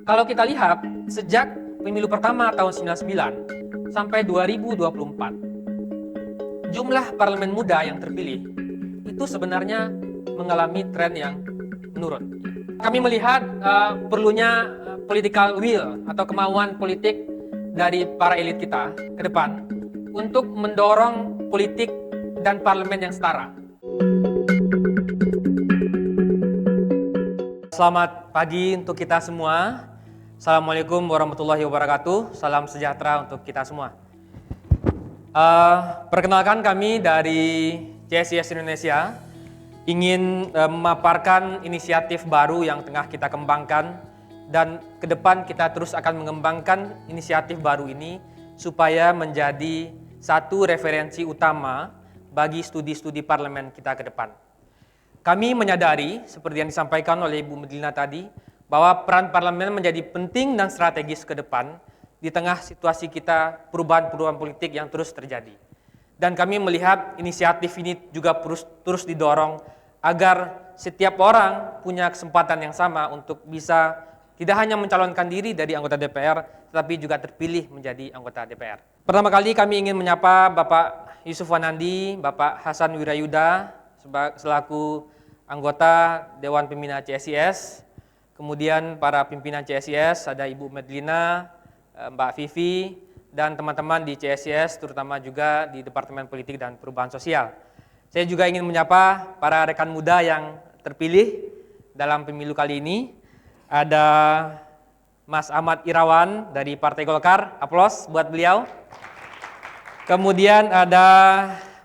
Kalau kita lihat, sejak pemilu pertama tahun 99 sampai 2024, jumlah parlemen muda yang terpilih itu sebenarnya mengalami tren yang menurun. Kami melihat perlunya political will atau kemauan politik dari para elit kita ke depan untuk mendorong politik dan parlemen yang setara. Selamat pagi untuk kita semua. Assalamualaikum warahmatullahi wabarakatuh. Salam sejahtera untuk kita semua. Perkenalkan, kami dari CSIS Indonesia ingin memaparkan inisiatif baru yang tengah kita kembangkan, dan ke depan kita terus akan mengembangkan inisiatif baru ini supaya menjadi satu referensi utama bagi studi-studi parlemen kita ke depan. Kami menyadari, seperti yang disampaikan oleh Ibu Medlina tadi, bahwa peran parlemen menjadi penting dan strategis ke depan di tengah situasi kita perubahan-perubahan politik yang terus terjadi. Dan kami melihat inisiatif ini juga terus didorong agar setiap orang punya kesempatan yang sama untuk bisa tidak hanya mencalonkan diri dari anggota DPR, tetapi juga terpilih menjadi anggota DPR. Pertama kali kami ingin menyapa Bapak Yusuf Wanandi, Bapak Hasan Wirayuda selaku anggota Dewan Pembina CSIS, kemudian para pimpinan CSIS, ada Ibu Medlina, Mbak Vivi, dan teman-teman di CSIS, terutama juga di Departemen Politik dan Perubahan Sosial. Saya juga ingin menyapa para rekan muda yang terpilih dalam pemilu kali ini. Ada Mas Ahmad Irawan dari Partai Golkar, aplaus buat beliau. Kemudian ada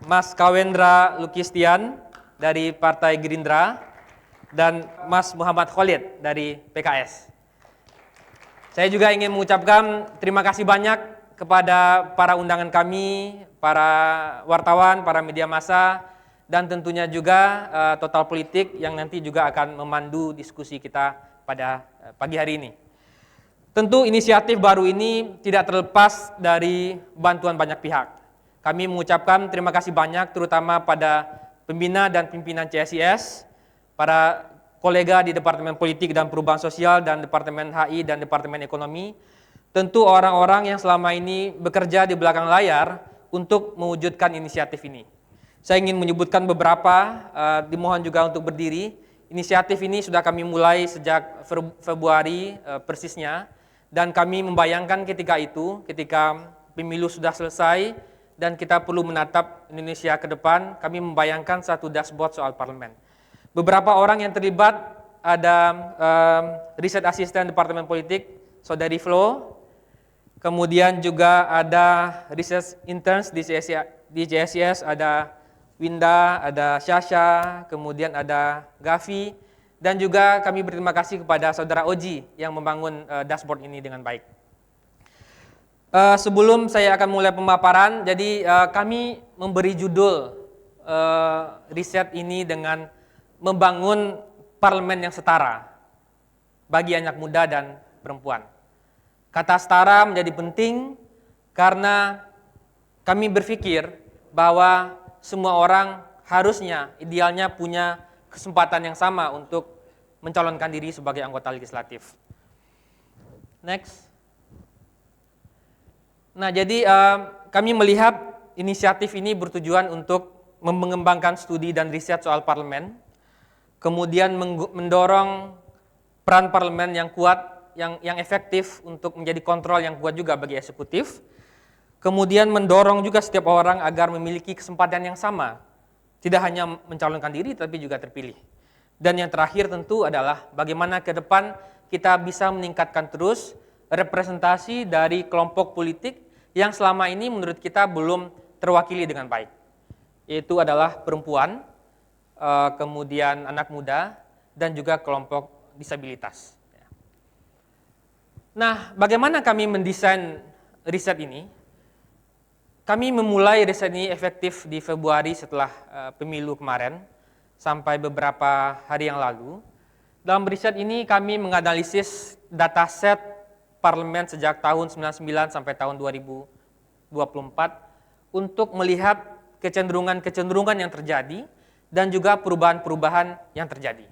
Mas Kawendra Lukistian dari Partai Gerindra, dan Mas Muhammad Khalid dari PKS. Saya juga ingin mengucapkan terima kasih banyak kepada para undangan kami, para wartawan, para media massa, dan tentunya juga Total Politik yang nanti juga akan memandu diskusi kita pada pagi hari ini. Tentu inisiatif baru ini tidak terlepas dari bantuan banyak pihak. Kami mengucapkan terima kasih banyak terutama pada pembina dan pimpinan CSIS, para kolega di Departemen Politik dan Perubahan Sosial dan Departemen HI dan Departemen Ekonomi, tentu orang-orang yang selama ini bekerja di belakang layar untuk mewujudkan inisiatif ini. Saya ingin menyebutkan beberapa, dimohon juga untuk berdiri. Inisiatif ini sudah kami mulai sejak Februari persisnya, dan kami membayangkan ketika pemilu sudah selesai dan kita perlu menatap Indonesia ke depan, kami membayangkan satu dashboard soal parlemen. Beberapa orang yang terlibat, ada riset asisten Departemen Politik, Saudari Flo, kemudian juga ada riset interns di CSIS, ada Winda, ada Syasha, kemudian ada Gavi, dan juga kami berterima kasih kepada Saudara Oji yang membangun dashboard ini dengan baik. Sebelum saya akan mulai pemaparan, jadi kami memberi judul riset ini dengan membangun parlemen yang setara bagi anak muda dan perempuan. Kata setara menjadi penting karena kami berpikir bahwa semua orang harusnya, idealnya punya kesempatan yang sama untuk mencalonkan diri sebagai anggota legislatif. Next. Nah, jadi kami melihat inisiatif ini bertujuan untuk mengembangkan studi dan riset soal parlemen, kemudian mendorong peran parlemen yang kuat, yang efektif untuk menjadi kontrol yang kuat juga bagi eksekutif, kemudian mendorong juga setiap orang agar memiliki kesempatan yang sama, tidak hanya mencalonkan diri tapi juga terpilih. Dan yang terakhir tentu adalah bagaimana ke depan kita bisa meningkatkan terus representasi dari kelompok politik yang selama ini menurut kita belum terwakili dengan baik, yaitu adalah perempuan, kemudian anak muda, dan juga kelompok disabilitas. Nah, bagaimana kami mendesain riset ini? Kami memulai riset ini efektif di Februari setelah pemilu kemarin, sampai beberapa hari yang lalu. Dalam riset ini kami menganalisis dataset parlemen sejak tahun 99 sampai tahun 2024 untuk melihat kecenderungan-kecenderungan yang terjadi dan juga perubahan-perubahan yang terjadi.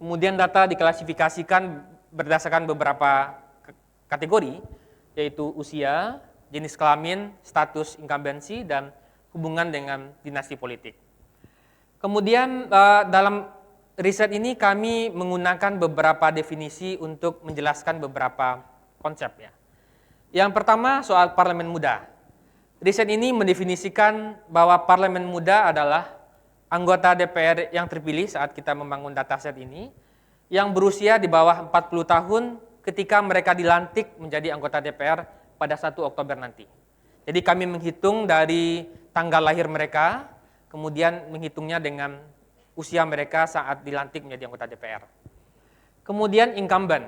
Kemudian data diklasifikasikan berdasarkan beberapa kategori, yaitu usia, jenis kelamin, status inkambensi, dan hubungan dengan dinasti politik. Kemudian dalam riset ini kami menggunakan beberapa definisi untuk menjelaskan beberapa konsep ya. Yang pertama soal parlemen muda. Riset ini mendefinisikan bahwa parlemen muda adalah anggota DPR yang terpilih saat kita membangun dataset ini yang berusia di bawah 40 tahun ketika mereka dilantik menjadi anggota DPR pada 1 Oktober nanti. Jadi kami menghitung dari tanggal lahir mereka, kemudian menghitungnya dengan usia mereka saat dilantik menjadi anggota DPR. Kemudian incumbent.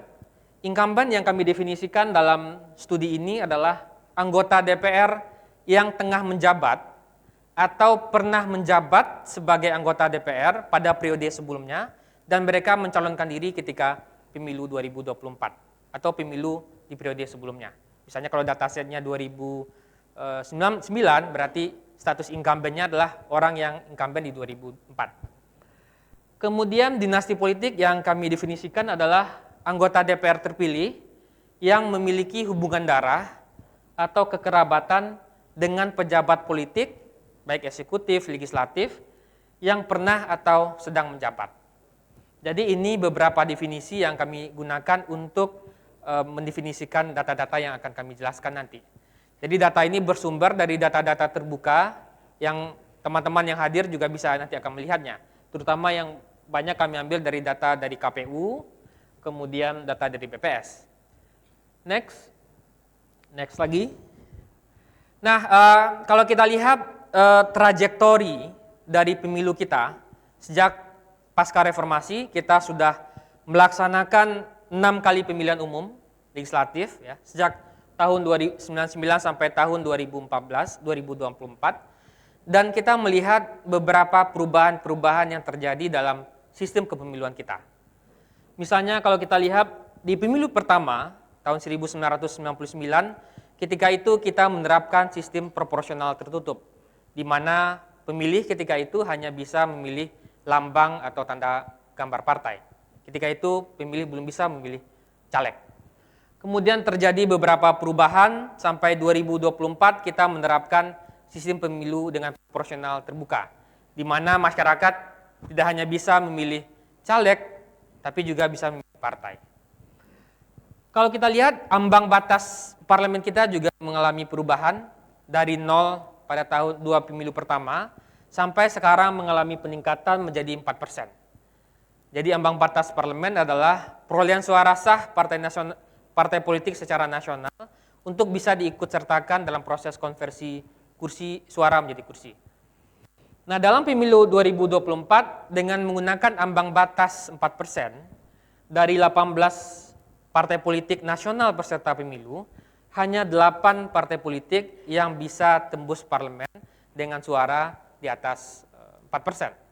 Incumbent yang kami definisikan dalam studi ini adalah anggota DPR yang tengah menjabat atau pernah menjabat sebagai anggota DPR pada periode sebelumnya dan mereka mencalonkan diri ketika pemilu 2024 atau pemilu di periode sebelumnya. Misalnya kalau datasetnya 2009 berarti status incumbent-nya adalah orang yang incumbent di 2004. Kemudian dinasti politik yang kami definisikan adalah anggota DPR terpilih yang memiliki hubungan darah atau kekerabatan dengan pejabat politik, baik eksekutif, legislatif, yang pernah atau sedang menjabat. Jadi ini beberapa definisi yang kami gunakan untuk mendefinisikan data-data yang akan kami jelaskan nanti. Jadi data ini bersumber dari data-data terbuka yang teman-teman yang hadir juga bisa nanti akan melihatnya. Terutama yang banyak kami ambil dari data dari KPU, kemudian data dari BPS. Next lagi. Nah, kalau kita lihat trajektori dari pemilu kita, sejak pasca reformasi kita sudah melaksanakan 6 kali pemilihan umum legislatif ya, sejak tahun 1999 sampai tahun 2024 dan kita melihat beberapa perubahan-perubahan yang terjadi dalam sistem kepemiluan kita. Misalnya kalau kita lihat di pemilu pertama tahun 1999 ketika itu kita menerapkan sistem proporsional tertutup di mana pemilih ketika itu hanya bisa memilih lambang atau tanda gambar partai. Ketika itu pemilih belum bisa memilih caleg. Kemudian terjadi beberapa perubahan sampai 2024 kita menerapkan sistem pemilu dengan proporsional terbuka, di mana masyarakat tidak hanya bisa memilih caleg, tapi juga bisa memilih partai. Kalau kita lihat ambang batas parlemen kita juga mengalami perubahan dari 0 pada tahun 2 pemilu pertama, sampai sekarang mengalami peningkatan menjadi 4%. Jadi ambang batas parlemen adalah perolehan suara sah partai politik secara nasional untuk bisa diikutsertakan dalam proses konversi kursi suara menjadi kursi. Nah, dalam pemilu 2024 dengan menggunakan ambang batas 4% dari 18 partai politik nasional peserta pemilu, hanya 8 partai politik yang bisa tembus parlemen dengan suara di atas 4%.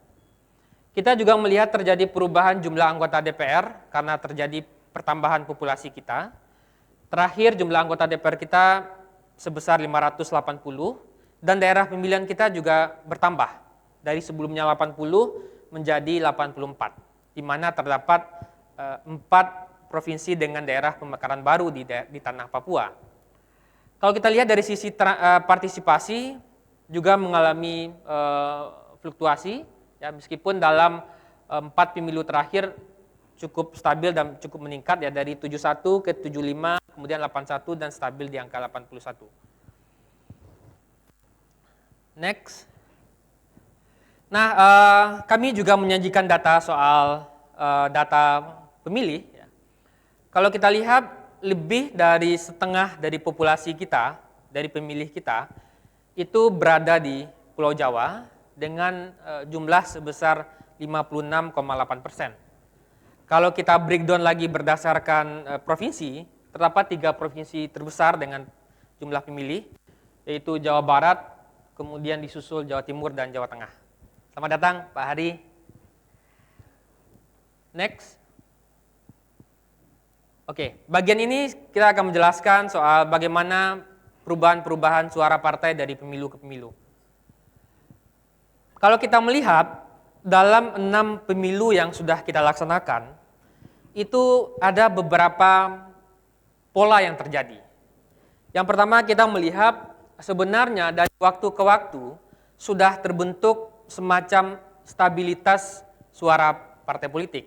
Kita juga melihat terjadi perubahan jumlah anggota DPR karena terjadi pertambahan populasi kita. Terakhir jumlah anggota DPR kita sebesar 580 dan daerah pemilihan kita juga bertambah dari sebelumnya 80 menjadi 84, di mana terdapat 4 provinsi dengan daerah pemekaran baru di tanah Papua. Kalau kita lihat dari sisi partisipasi juga mengalami fluktuasi, ya, meskipun dalam 4 pemilu terakhir cukup stabil dan cukup meningkat ya dari 71 ke 75, kemudian 81 dan stabil di angka 81. Next. Nah, kami juga menyajikan data soal data pemilih. Ya. Kalau kita lihat lebih dari setengah dari populasi kita, dari pemilih kita, itu berada di Pulau Jawa dengan jumlah sebesar 56,8%. Kalau kita breakdown lagi berdasarkan provinsi, terdapat 3 provinsi terbesar dengan jumlah pemilih, yaitu Jawa Barat, kemudian disusul Jawa Timur dan Jawa Tengah. Selamat datang Pak Hari. Next. Oke, bagian ini kita akan menjelaskan soal bagaimana perubahan-perubahan suara partai dari pemilu ke pemilu. Kalau kita melihat dalam 6 pemilu yang sudah kita laksanakan, itu ada beberapa pola yang terjadi. Yang pertama kita melihat sebenarnya dari waktu ke waktu sudah terbentuk semacam stabilitas suara partai politik.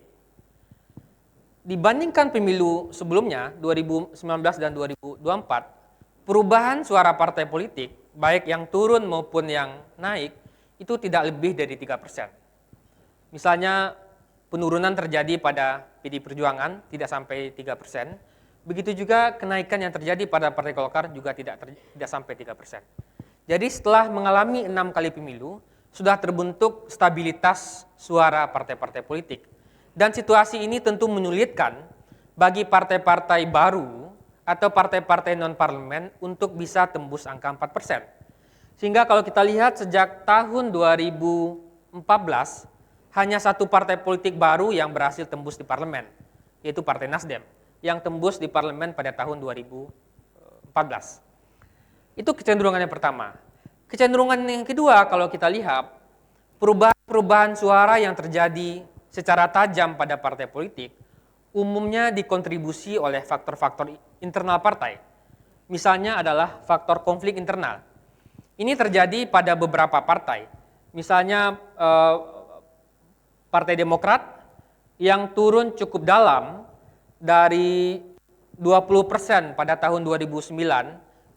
Dibandingkan pemilu sebelumnya, 2019 dan 2024, perubahan suara partai politik, baik yang turun maupun yang naik, itu tidak lebih dari 3%. Misalnya penurunan terjadi pada PD Perjuangan, tidak sampai 3%. Begitu juga kenaikan yang terjadi pada Partai Golkar juga tidak sampai 3%. Jadi setelah mengalami 6 kali pemilu, sudah terbentuk stabilitas suara partai-partai politik. Dan situasi ini tentu menyulitkan bagi partai-partai baru atau partai-partai non-parlemen untuk bisa tembus angka 4%. Sehingga kalau kita lihat sejak tahun 2014, hanya satu partai politik baru yang berhasil tembus di parlemen, yaitu Partai Nasdem, yang tembus di parlemen pada tahun 2014. Itu kecenderungan yang pertama. Kecenderungan yang kedua, kalau kita lihat, perubahan suara yang terjadi secara tajam pada partai politik, umumnya dikontribusi oleh faktor-faktor internal partai. Misalnya adalah faktor konflik internal. Ini terjadi pada beberapa partai. Misalnya Partai Demokrat yang turun cukup dalam dari 20% pada tahun 2009,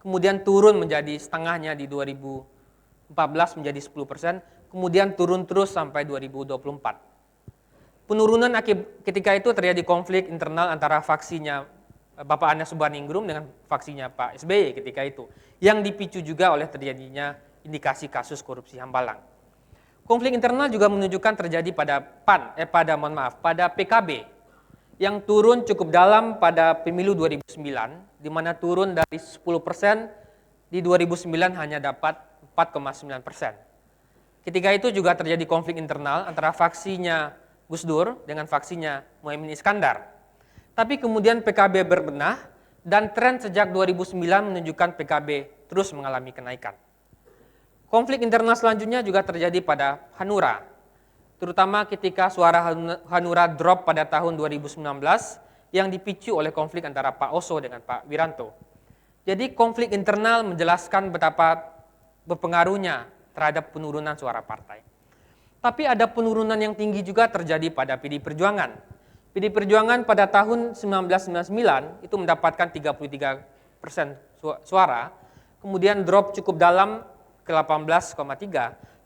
kemudian turun menjadi setengahnya di 2014 menjadi 10%, kemudian turun terus sampai 2024. Penurunan ketika itu terjadi konflik internal antara faksinya Bapak Anas Urbaningrum dengan faksinya Pak SBY ketika itu, yang dipicu juga oleh terjadinya indikasi kasus korupsi Hambalang. Konflik internal juga menunjukkan terjadi pada pada PKB yang turun cukup dalam pada pemilu 2009, di mana turun dari 10% di 2009 hanya dapat 4,9%. Ketika itu juga terjadi konflik internal antara faksinya Gus Dur dengan faksinya Muhaimin Iskandar. Tapi kemudian PKB berbenah dan tren sejak 2009 menunjukkan PKB terus mengalami kenaikan. Konflik internal selanjutnya juga terjadi pada Hanura, terutama ketika suara Hanura drop pada tahun 2019 yang dipicu oleh konflik antara Pak Oso dengan Pak Wiranto. Jadi konflik internal menjelaskan betapa berpengaruhnya terhadap penurunan suara partai. Tapi ada penurunan yang tinggi juga terjadi pada PD Perjuangan. PD Perjuangan pada tahun 1999 itu mendapatkan 33% suara, kemudian drop cukup dalam ke 18,3,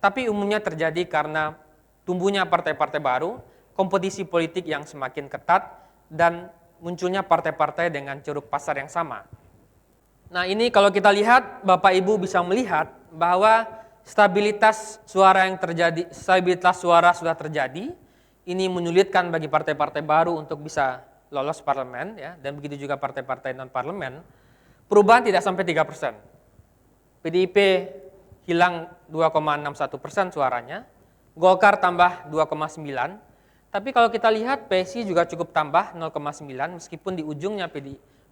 tapi umumnya terjadi karena tumbuhnya partai-partai baru, kompetisi politik yang semakin ketat, dan munculnya partai-partai dengan ceruk pasar yang sama. Nah ini kalau kita lihat, Bapak Ibu bisa melihat bahwa stabilitas suara sudah terjadi. Ini menyulitkan bagi partai-partai baru untuk bisa lolos parlemen, ya, dan begitu juga partai-partai non-parlemen. Perubahan tidak sampai 3%. PDIP hilang 2,61% suaranya, Golkar tambah 2,9%, tapi kalau kita lihat PSI juga cukup tambah 0,9%, meskipun di ujungnya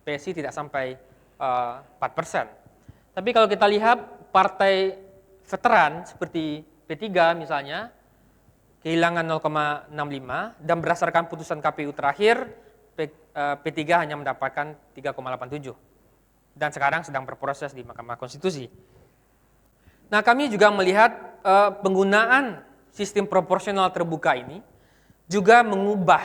PSI tidak sampai 4%. Tapi kalau kita lihat partai veteran seperti P3 misalnya, kehilangan 0,65, dan berdasarkan putusan KPU terakhir, P3 hanya mendapatkan 3,87. Dan sekarang sedang berproses di Mahkamah Konstitusi. Nah kami juga melihat penggunaan sistem proporsional terbuka ini juga mengubah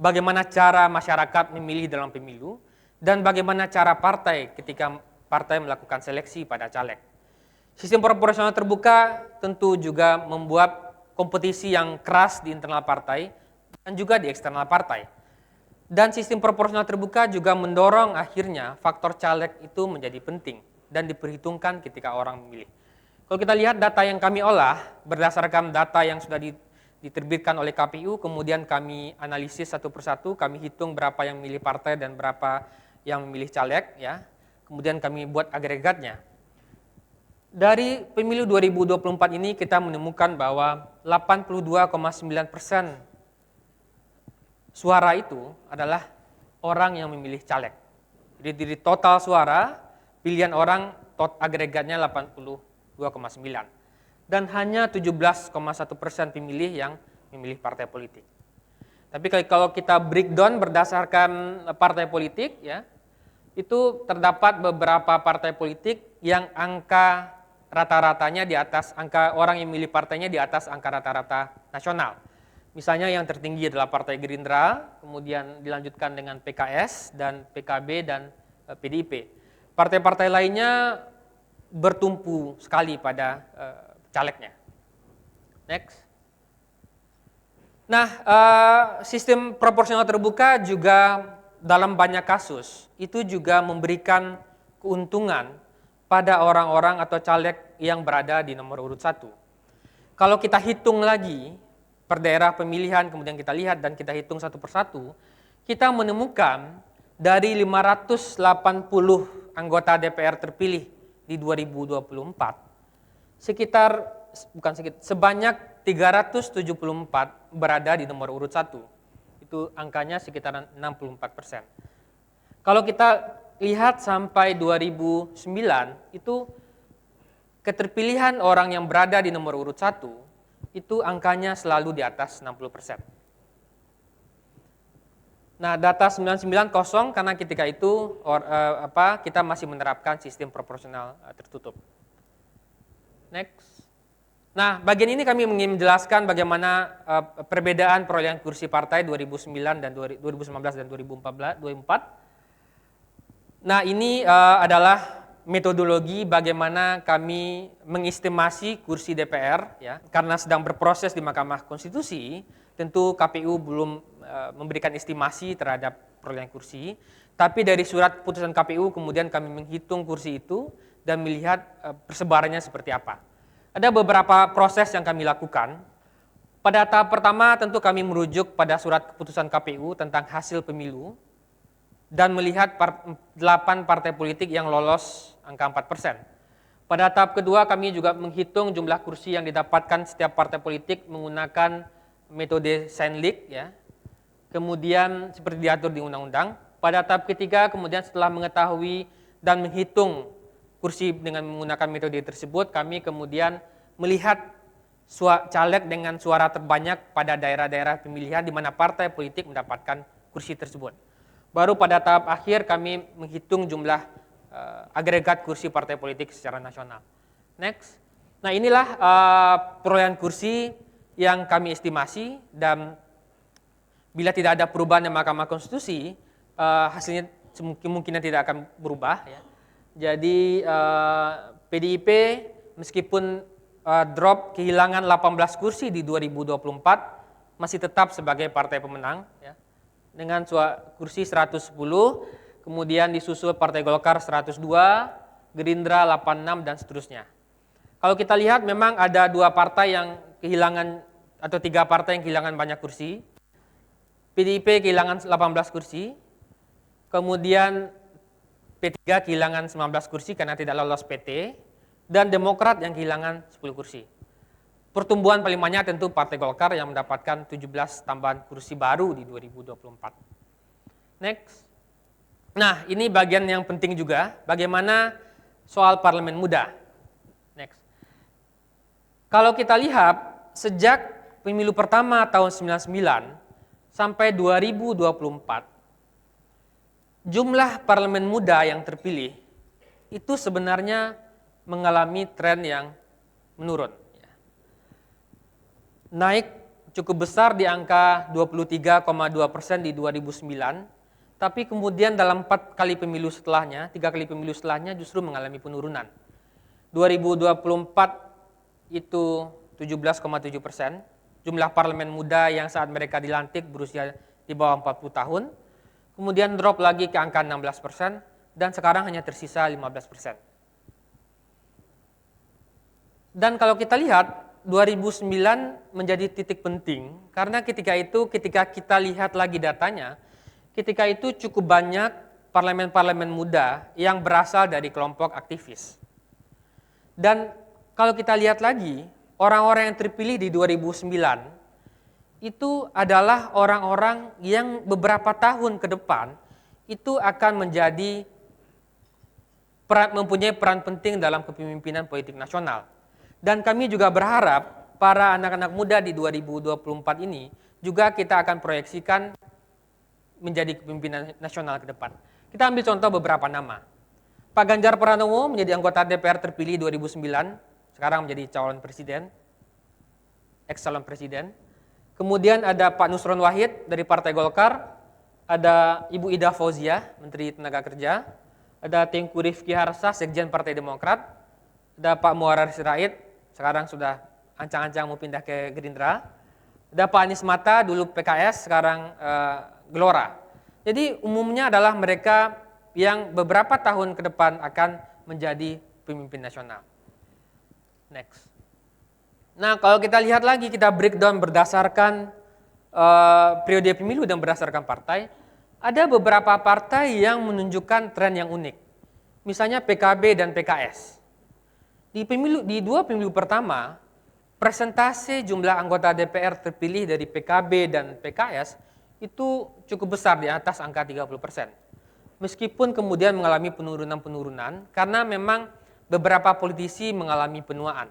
bagaimana cara masyarakat memilih dalam pemilu dan bagaimana cara partai ketika partai melakukan seleksi pada caleg. Sistem proporsional terbuka tentu juga membuat kompetisi yang keras di internal partai dan juga di eksternal partai. Dan sistem proporsional terbuka juga mendorong akhirnya faktor caleg itu menjadi penting dan diperhitungkan ketika orang memilih. Kalau kita lihat data yang kami olah berdasarkan data yang sudah diterbitkan oleh KPU, kemudian kami analisis satu persatu, kami hitung berapa yang memilih partai dan berapa yang memilih caleg, ya. Kemudian kami buat agregatnya. Dari pemilu 2024 ini kita menemukan bahwa 82,9% suara itu adalah orang yang memilih caleg. Jadi dari total suara, pilihan orang agregatnya 82,9. Dan hanya 17,1% pemilih yang memilih partai politik. Tapi kalau kita breakdown berdasarkan partai politik, ya, itu terdapat beberapa partai politik yang angka rata-ratanya di atas angka orang yang milih partainya di atas angka rata-rata nasional. Misalnya yang tertinggi adalah Partai Gerindra, kemudian dilanjutkan dengan PKS dan PKB dan PDIP. Partai-partai lainnya bertumpu sekali pada calegnya. Next. Nah, sistem proporsional terbuka juga dalam banyak kasus itu juga memberikan keuntungan pada orang-orang atau caleg yang berada di nomor urut 1. Kalau kita hitung lagi per daerah pemilihan, kemudian kita lihat dan kita hitung satu persatu, kita menemukan dari 580 anggota DPR terpilih di 2024, sebanyak 374 berada di nomor urut 1. Itu angkanya sekitaran 64%. Kalau kita lihat sampai 2009, itu keterpilihan orang yang berada di nomor urut 1, itu angkanya selalu di atas 60%. Nah, data 990 karena ketika itu kita masih menerapkan sistem proporsional tertutup. Next. Nah, bagian ini kami ingin menjelaskan bagaimana perbedaan perolehan kursi partai 2009 dan 2019 dan 2024. Nah, ini adalah metodologi bagaimana kami mengestimasi kursi DPR, ya, karena sedang berproses di Mahkamah Konstitusi, tentu KPU belum memberikan estimasi terhadap perolehan kursi, tapi dari surat putusan KPU kemudian kami menghitung kursi itu dan melihat persebarannya seperti apa. Ada beberapa proses yang kami lakukan. Pada tahap pertama tentu kami merujuk pada surat keputusan KPU tentang hasil pemilu dan melihat 8 partai politik yang lolos angka 4%. Pada tahap kedua kami juga menghitung jumlah kursi yang didapatkan setiap partai politik menggunakan metode Sandvik, ya. Kemudian seperti diatur di undang-undang. Pada tahap ketiga kemudian setelah mengetahui dan menghitung kursi dengan menggunakan metode tersebut, kami kemudian melihat caleg dengan suara terbanyak pada daerah-daerah pemilihan di mana partai politik mendapatkan kursi tersebut. Baru pada tahap akhir kami menghitung jumlah agregat kursi partai politik secara nasional. Next. Nah, inilah perolehan kursi yang kami estimasi, dan bila tidak ada perubahan di Mahkamah Konstitusi, hasilnya kemungkinan tidak akan berubah, ya. Jadi PDIP meskipun drop kehilangan 18 kursi di 2024 masih tetap sebagai partai pemenang, ya, dengan kursi 110, kemudian disusul Partai Golkar 102, Gerindra 86 dan seterusnya. Kalau kita lihat memang ada 2 partai yang kehilangan atau 3 partai yang kehilangan banyak kursi. PDIP kehilangan 18 kursi, kemudian P3 kehilangan 19 kursi karena tidak lolos PT, dan Demokrat yang kehilangan 10 kursi. Pertumbuhan paling banyak tentu Partai Golkar yang mendapatkan 17 tambahan kursi baru di 2024. Next. Nah, ini bagian yang penting juga, bagaimana soal parlemen muda. Next. Kalau kita lihat, sejak pemilu pertama tahun 99 sampai 2024, jumlah parlemen muda yang terpilih itu sebenarnya mengalami tren yang menurun. Naik cukup besar di angka 23,2% di 2009, tapi kemudian dalam 3 kali pemilu setelahnya justru mengalami penurunan. 2024 itu 17,7%, jumlah parlemen muda yang saat mereka dilantik berusia di bawah 40 tahun, kemudian drop lagi ke angka 16%, dan sekarang hanya tersisa 15%. Dan kalau kita lihat, 2009 menjadi titik penting, karena ketika kita lihat lagi datanya, ketika itu cukup banyak parlemen-parlemen muda yang berasal dari kelompok aktivis. Dan kalau kita lihat lagi, orang-orang yang terpilih di 2009 itu adalah orang-orang yang beberapa tahun ke depan itu akan mempunyai peran penting dalam kepemimpinan politik nasional. Dan kami juga berharap para anak-anak muda di 2024 ini juga kita akan proyeksikan menjadi kepemimpinan nasional ke depan. Kita ambil contoh beberapa nama. Pak Ganjar Pranowo menjadi anggota DPR terpilih 2009, sekarang menjadi calon presiden, ex-calon presiden. Kemudian ada Pak Nusron Wahid dari Partai Golkar, ada Ibu Ida Fauziah, Menteri Tenaga Kerja, ada Tengku Rifki Harsah, Sekjen Partai Demokrat, ada Pak Muharar Sirait, sekarang sudah ancang-ancang mau pindah ke Gerindra, ada Pak Anies Mata, dulu PKS, sekarang Gelora. Jadi umumnya adalah mereka yang beberapa tahun ke depan akan menjadi pemimpin nasional. Next. Nah, kalau kita lihat lagi, kita breakdown berdasarkan periode pemilu dan berdasarkan partai, ada beberapa partai yang menunjukkan tren yang unik. Misalnya PKB dan PKS. Di dua pemilu pertama, persentase jumlah anggota DPR terpilih dari PKB dan PKS itu cukup besar, di atas angka 30%. Meskipun kemudian mengalami penurunan-penurunan karena memang beberapa politisi mengalami penuaan.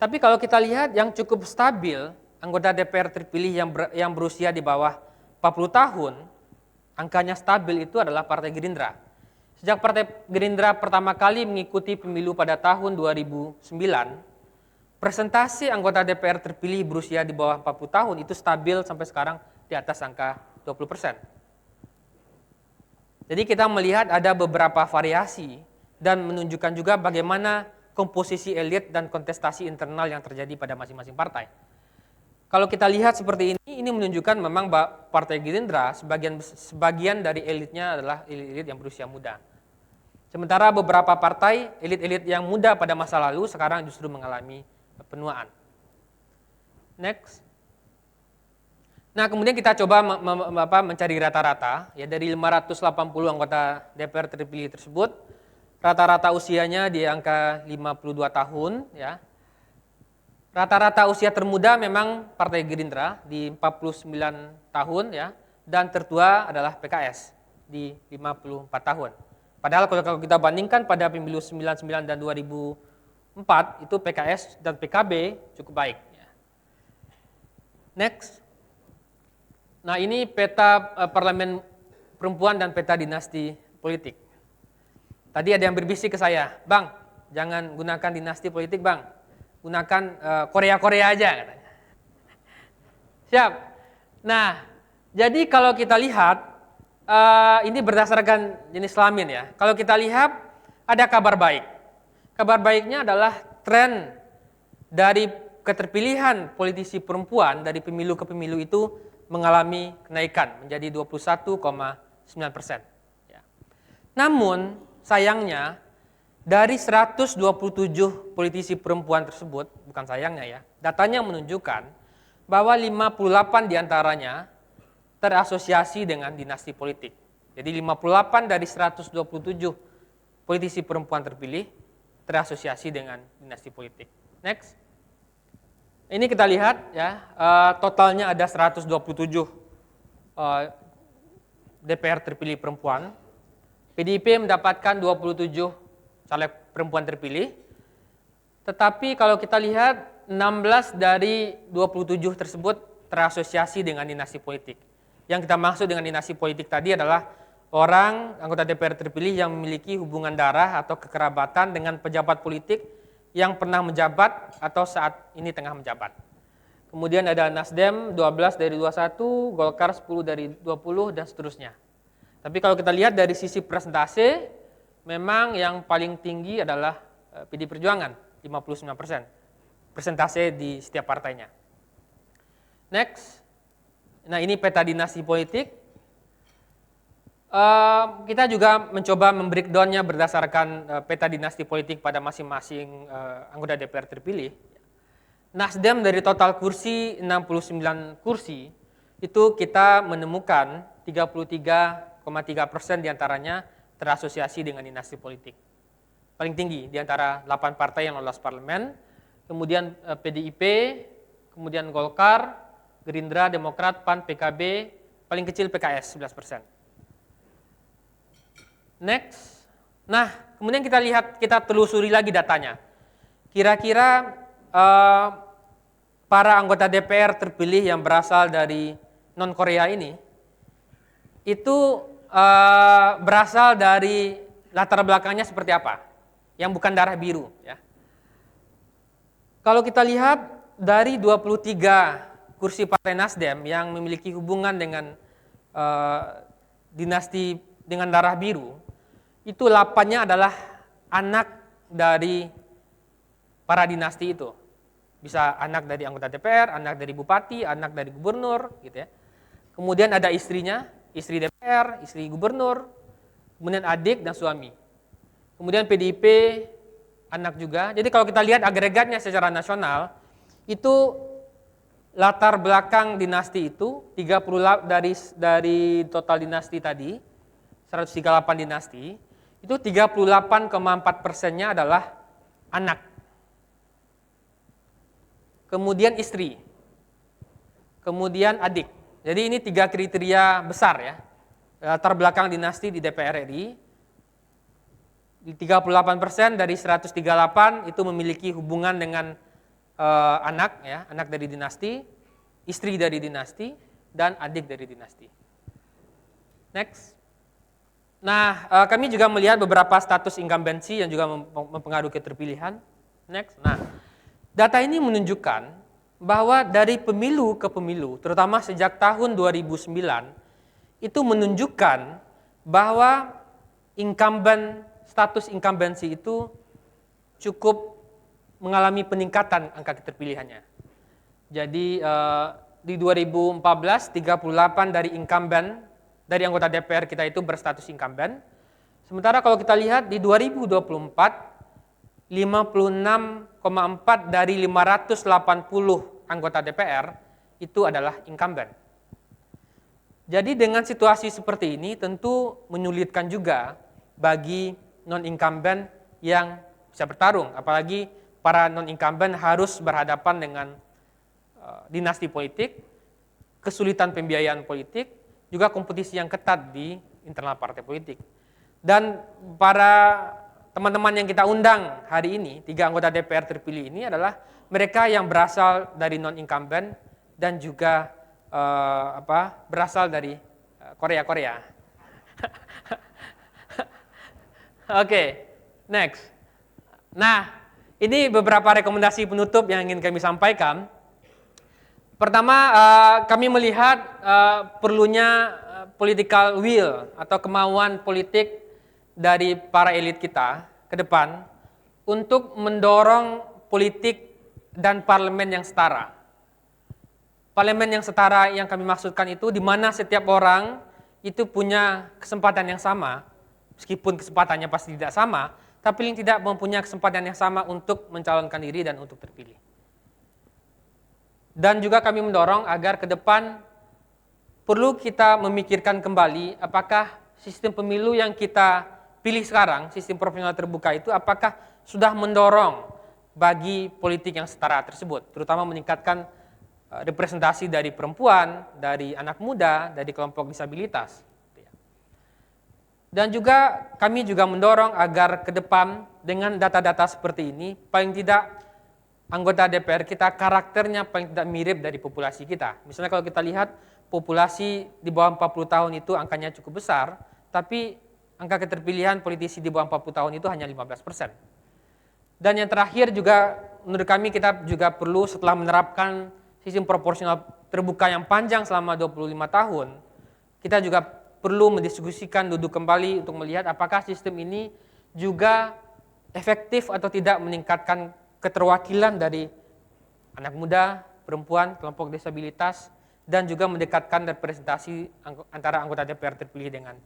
Tapi kalau kita lihat yang cukup stabil, anggota DPR terpilih yang berusia di bawah 40 tahun, angkanya stabil itu adalah Partai Gerindra. Sejak Partai Gerindra pertama kali mengikuti pemilu pada tahun 2009, persentase anggota DPR terpilih berusia di bawah 40 tahun itu stabil sampai sekarang di atas angka 20%. Jadi kita melihat ada beberapa variasi dan menunjukkan juga bagaimana komposisi elit dan kontestasi internal yang terjadi pada masing-masing partai. Kalau kita lihat seperti ini menunjukkan memang Partai Gerindra sebagian dari elitnya adalah elit-elit yang berusia muda. Sementara beberapa partai, elit-elit yang muda pada masa lalu sekarang justru mengalami penuaan. Next. Nah, kemudian kita coba mencari rata-rata, ya, dari 580 anggota DPR terpilih tersebut, rata-rata usianya di angka 52 tahun, ya. Rata-rata usia termuda memang Partai Gerindra di 49 tahun, ya, dan tertua adalah PKS di 54 tahun. Padahal kalau kita bandingkan pada pemilu 99 dan 2004 itu PKS dan PKB cukup baik. Ya. Next. Nah, ini peta parlemen perempuan dan peta dinasti politik. Tadi ada yang berbisik ke saya, "Bang, jangan gunakan dinasti politik, Bang. Gunakan Korea-Korea aja," katanya. Siap. Nah, jadi kalau kita lihat, ini berdasarkan jenis kelamin, ya. Kalau kita lihat, ada kabar baik. Kabar baiknya adalah tren dari keterpilihan politisi perempuan dari pemilu ke pemilu itu mengalami kenaikan menjadi 21,9%. Ya. Namun, sayangnya, dari 127 politisi perempuan tersebut, bukan sayangnya ya, datanya menunjukkan bahwa 58 diantaranya terasosiasi dengan dinasti politik. Jadi 58 dari 127 politisi perempuan terpilih terasosiasi dengan dinasti politik. Next. Ini kita lihat, ya, totalnya ada 127 DPR terpilih perempuan. PDIP mendapatkan 27 caleg perempuan terpilih, tetapi kalau kita lihat 16 dari 27 tersebut terasosiasi dengan dinasti politik. Yang kita maksud dengan dinasti politik tadi adalah orang anggota DPR terpilih yang memiliki hubungan darah atau kekerabatan dengan pejabat politik yang pernah menjabat atau saat ini tengah menjabat. Kemudian ada Nasdem 12 dari 21, Golkar 10 dari 20 dan seterusnya. Tapi kalau kita lihat dari sisi persentase, memang yang paling tinggi adalah PD Perjuangan, 59%. Persentase di setiap partainya. Next. Nah, ini peta dinasti politik. Kita juga mencoba membreakdown-nya berdasarkan peta dinasti politik pada masing-masing anggota DPR terpilih. Nasdem dari total kursi 69 kursi, itu kita menemukan 33,3% diantaranya terasosiasi dengan dinasti politik. Paling tinggi di antara 8 partai yang lolos parlemen, kemudian PDIP, kemudian Golkar, Gerindra, Demokrat, PAN, PKB, paling kecil PKS 11%. Next. Nah, kemudian kita telusuri lagi datanya. Kira-kira para anggota DPR terpilih yang berasal dari non-Korea ini, itu berasal dari latar belakangnya seperti apa, yang bukan darah biru. Ya. Kalau kita lihat dari 23 kursi Partai Nasdem yang memiliki hubungan dengan dinasti dengan darah biru, itu 8-nya adalah anak dari para dinasti itu. Bisa anak dari anggota DPR, anak dari bupati, anak dari gubernur, gitu ya. Kemudian ada istrinya, istri DPR, istri gubernur, kemudian adik dan suami. Kemudian PDIP, anak juga. Jadi kalau kita lihat agregatnya secara nasional, itu latar belakang dinasti itu 30 dari total dinasti tadi, 138 dinasti, itu 38,4%-nya adalah anak. Kemudian istri, kemudian adik. Jadi ini 3 kriteria besar ya, latar belakang dinasti di DPR RI. 38% dari 138 itu memiliki hubungan dengan anak ya, anak dari dinasti, istri dari dinasti, dan adik dari dinasti. Next. Nah, kami juga melihat beberapa status inkambensi yang juga mempengaruhi keterpilihan. Next. Nah, data ini menunjukkan bahwa dari pemilu ke pemilu, terutama sejak tahun 2009, itu menunjukkan bahwa status inkambensi itu cukup mengalami peningkatan angka keterpilihannya. Jadi di 2014, 38 dari incumbent, dari anggota DPR kita itu berstatus incumbent. Sementara kalau kita lihat di 2024, 56,4 dari 580 anggota DPR itu adalah incumbent. Jadi dengan situasi seperti ini tentu menyulitkan juga bagi non-incumbent yang bisa bertarung, apalagi para non-incumbent harus berhadapan dengan dinasti politik, kesulitan pembiayaan politik, juga kompetisi yang ketat di internal partai politik. Dan para teman-teman yang kita undang hari ini, 3 anggota DPR terpilih ini adalah mereka yang berasal dari non-incumbent dan juga berasal dari Korea. Oke, next. Nah, ini beberapa rekomendasi penutup yang ingin kami sampaikan. Pertama, kami melihat perlunya political will atau kemauan politik dari para elit kita ke depan untuk mendorong politik dan parlemen yang setara. Parlemen yang setara yang kami maksudkan itu di mana setiap orang itu punya kesempatan yang sama, meskipun kesempatannya pasti tidak sama, tapi yang tidak mempunyai kesempatan yang sama untuk mencalonkan diri dan untuk terpilih. Dan juga kami mendorong agar ke depan perlu kita memikirkan kembali apakah sistem pemilu yang kita pilih sekarang, sistem proporsional terbuka itu apakah sudah mendorong bagi politik yang setara tersebut, terutama meningkatkan representasi dari perempuan, dari anak muda, dari kelompok disabilitas. Dan juga kami juga mendorong agar ke depan dengan data-data seperti ini, paling tidak anggota DPR kita karakternya paling tidak mirip dari populasi kita. Misalnya kalau kita lihat populasi di bawah 40 tahun itu angkanya cukup besar, tapi angka keterpilihan politisi di bawah 40 tahun itu hanya 15%. Dan yang terakhir juga menurut kami kita juga perlu setelah menerapkan sistem proporsional terbuka yang panjang selama 25 tahun, kita juga perlu mendiskusikan, duduk kembali untuk melihat apakah sistem ini juga efektif atau tidak meningkatkan keterwakilan dari anak muda, perempuan, kelompok disabilitas, dan juga mendekatkan representasi antara anggota DPR terpilih dengan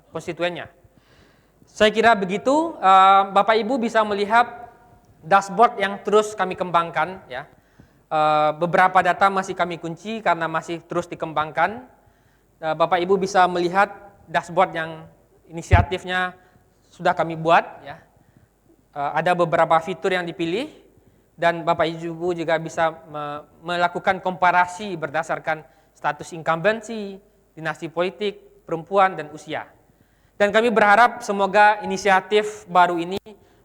konstituennya. Saya kira begitu. Bapak Ibu bisa melihat dashboard yang terus kami kembangkan. Ya. Beberapa data masih kami kunci karena masih terus dikembangkan. Bapak Ibu bisa melihat dashboard yang inisiatifnya sudah kami buat. Ya. Ada beberapa fitur yang dipilih dan Bapak Ibu juga bisa melakukan komparasi berdasarkan status incumbency, dinasti politik, perempuan, dan usia. Dan kami berharap semoga inisiatif baru ini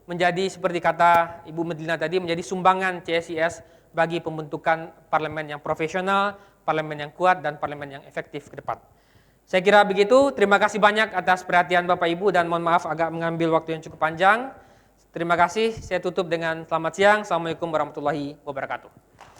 menjadi seperti kata Ibu Medlina tadi, menjadi sumbangan CSIS bagi pembentukan parlemen yang profesional, parlemen yang kuat, dan parlemen yang efektif ke depan. Saya kira begitu. Terima kasih banyak atas perhatian Bapak Ibu dan mohon maaf agak mengambil waktu yang cukup panjang. Terima kasih. Saya tutup dengan selamat siang. Assalamualaikum warahmatullahi wabarakatuh.